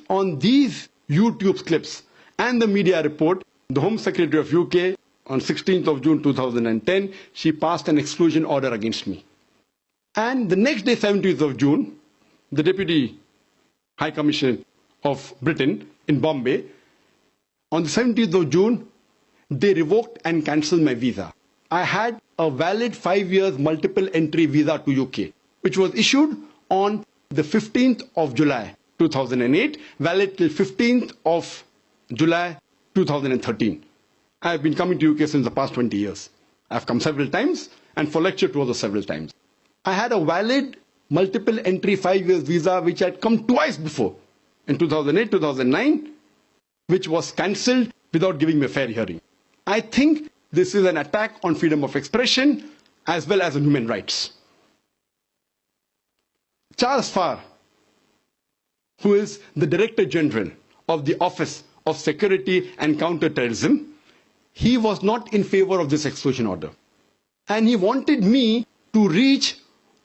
on these YouTube clips and the media report, the Home Secretary of UK, on 16th of June 2010, she passed an exclusion order against me. And the next day, 17th of June, the Deputy High Commissioner of Britain in Bombay, on the 17th of June, they revoked and cancelled my visa. I had a valid 5 years multiple entry visa to UK, which was issued on the 15th of July 2008, valid till 15th of July 2013. I have been coming to UK since the past 20 years. I have come several times and for lecture tours several times. I had a valid multiple entry 5 years visa which had come twice before, in 2008, 2009, which was cancelled without giving me a fair hearing. I think this is an attack on freedom of expression as well as on human rights. Charles Farr, who is the Director General of the Office of Security and Counter-Terrorism, he was not in favor of this exclusion order. And he wanted me to reach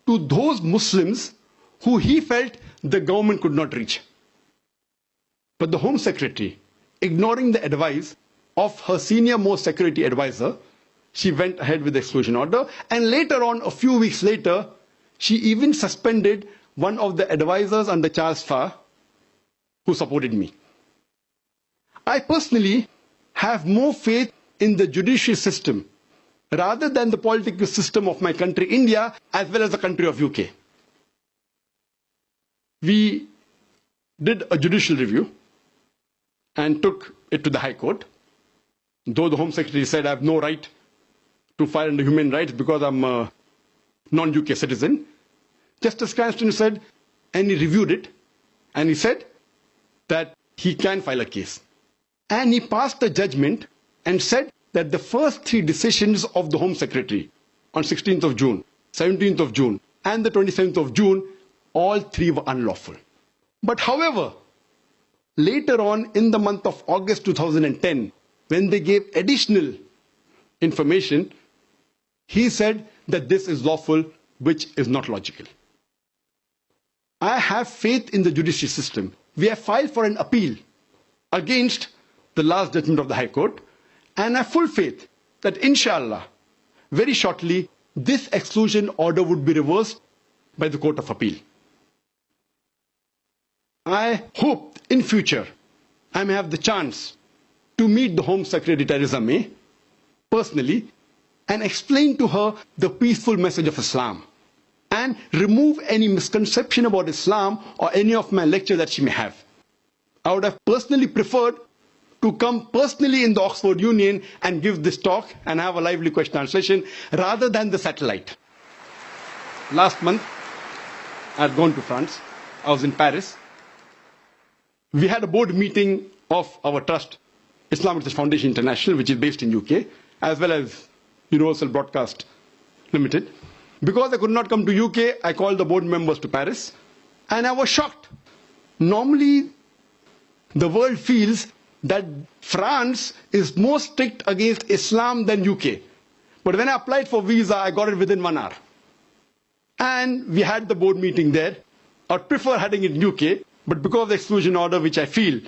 to those Muslims who he felt the government could not reach. But the Home Secretary, ignoring the advice of her senior most security advisor, she went ahead with the exclusion order. And later on, a few weeks later, she even suspended one of the advisors under Charles Farr who supported me. I personally have more faith in the judicial system rather than the political system of my country, India, as well as the country of UK. We did a judicial review and took it to the High Court. Though the Home Secretary said I have no right to file under human rights because I'm a non-UK citizen, Justice Cranston said, and he reviewed it, and he said that he can file a case. And he passed a judgment and said that the first three decisions of the Home Secretary on 16th of June, 17th of June, and the 27th of June, all three were unlawful. But however, later on in the month of August 2010, when they gave additional information, he said that this is lawful, which is not logical. I have faith in the judicial system. We have filed for an appeal against the last judgment of the High Court, and I have full faith that inshallah, very shortly, this exclusion order would be reversed by the Court of Appeal. I hope in future I may have the chance to meet the Home Secretary Theresa May personally and explain to her the peaceful message of Islam and remove any misconception about Islam or any of my lecture that she may have. I would have personally preferred to come personally in the Oxford Union and give this talk and have a lively question and answer session rather than the satellite. Last month, I had gone to France. I was in Paris. We had a board meeting of our trust, Islamic Research Foundation International, which is based in UK, as well as Universal Broadcast Limited. Because I could not come to UK, I called the board members to Paris, and I was shocked. Normally, the world feels that France is more strict against Islam than UK. But when I applied for visa, I got it within 1 hour. And we had the board meeting there. I would prefer having it in UK, but because of the exclusion order, which I feel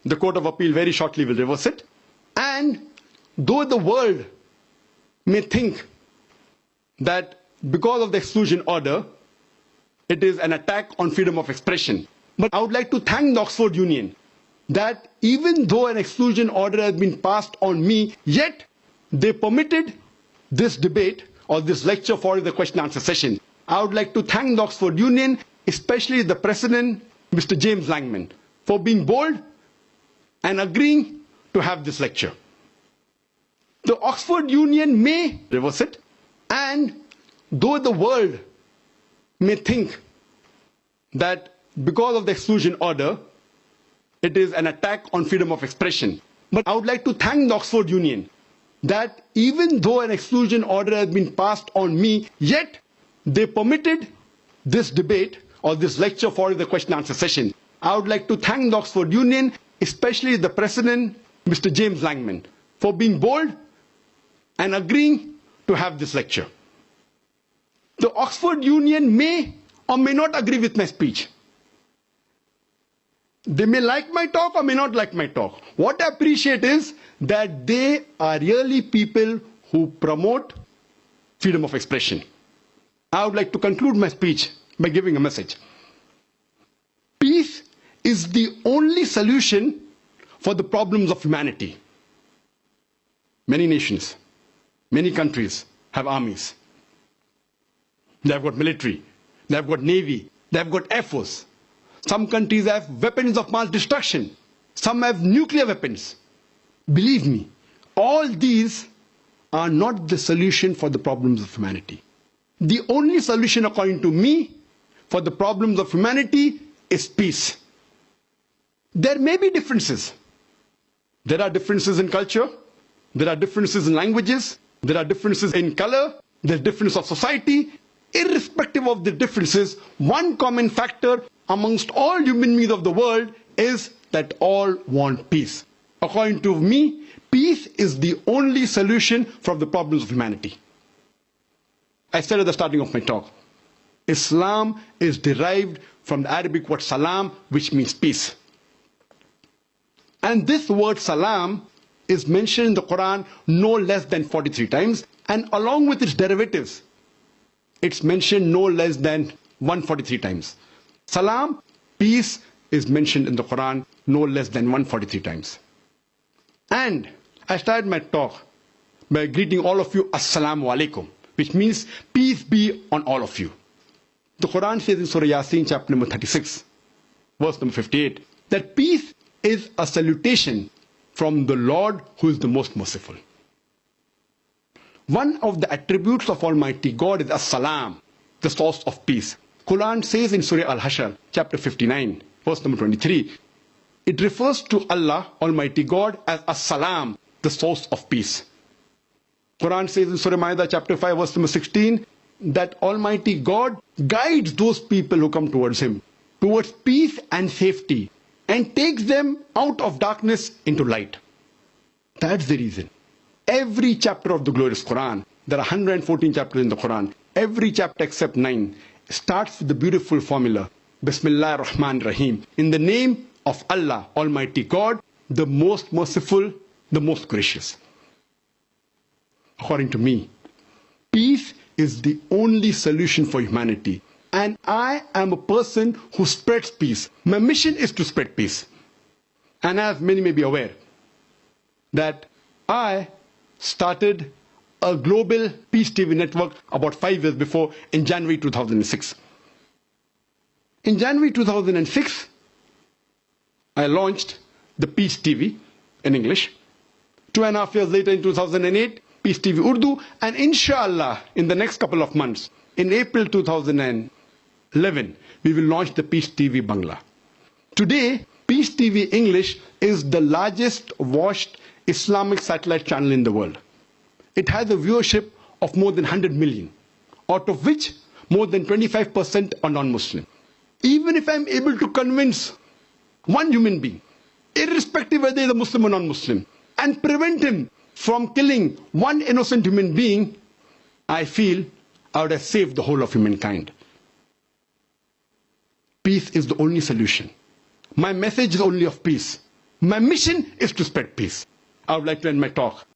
the Court of Appeal very shortly will reverse it. And though the world may think that because of the exclusion order, it is an attack on freedom of expression. But I would like to thank the Oxford Union that even though an exclusion order has been passed on me, yet they permitted this debate or this lecture for the question and answer session. I would like to thank the Oxford Union, especially the President, Mr. James Langman, for being bold and agreeing to have this lecture. The Oxford Union may reverse it, and though the world may think that because of the exclusion order, it is an attack on freedom of expression. But I would like to thank the Oxford Union that even though an exclusion order has been passed on me, yet they permitted this debate or this lecture for the question and answer session. I would like to thank the Oxford Union, especially the President, Mr. James Langman, for being bold and agreeing to have this lecture. The Oxford Union may or may not agree with my speech. They may like my talk or may not like my talk. What I appreciate is that they are really people who promote freedom of expression. I would like to conclude my speech by giving a message. Peace is the only solution for the problems of humanity. Many nations, many countries have armies. They have got military, they have got navy, they have got air force. Some countries have weapons of mass destruction. Some have nuclear weapons. Believe me, all these are not the solution for the problems of humanity. The only solution, according to me, for the problems of humanity is peace. There may be differences. There are differences in culture. There are differences in languages. There are differences in color. There's difference of society. Irrespective of the differences, one common factor amongst all human beings of the world is that all want peace. According to me, peace is the only solution for the problems of humanity. I said at the starting of my talk, Islam is derived from the Arabic word salam, which means peace. And this word salam is mentioned in the Quran no less than 43 times, and along with its derivatives, it's mentioned no less than 143 times. Salam, peace, is mentioned in the Quran no less than 143 times. And I started my talk by greeting all of you Assalamu alaikum, which means peace be on all of you. The Quran says in Surah Yasin, chapter number 36, verse number 58, that peace is a salutation from the Lord who is the most merciful. One of the attributes of Almighty God is As-Salam, the source of peace. Quran says in Surah Al-Hashr, chapter 59, verse number 23, it refers to Allah, Almighty God, as As-Salam, the source of peace. Quran says in Surah Ma'idah, chapter 5, verse number 16, that Almighty God guides those people who come towards Him, towards peace and safety, and takes them out of darkness into light. That's the reason. Every chapter of the glorious Quran, there are 114 chapters in the Quran, every chapter except 9 starts with the beautiful formula, Bismillah ar-Rahman ar-Rahim, in the name of Allah, Almighty God, the most merciful, the most gracious. According to me, peace is the only solution for humanity. And I am a person who spreads peace. My mission is to spread peace. And as many may be aware, that I started a global Peace TV network about 5 years before in January 2006. In January 2006, I launched the Peace TV in English. 2.5 years later in 2008, Peace TV Urdu, and inshallah, in the next couple of months, in April 2011, we will launch the Peace TV Bangla. Today, Peace TV English is the largest watched Islamic satellite channel in the world. It has a viewership of more than 100 million, out of which more than 25% are non-Muslim. Even if I'm able to convince one human being, irrespective whether he's a Muslim or non-Muslim, and prevent him from killing one innocent human being, I feel I would have saved the whole of humankind. Peace is the only solution. My message is only of peace. My mission is to spread peace. I would like to end my talk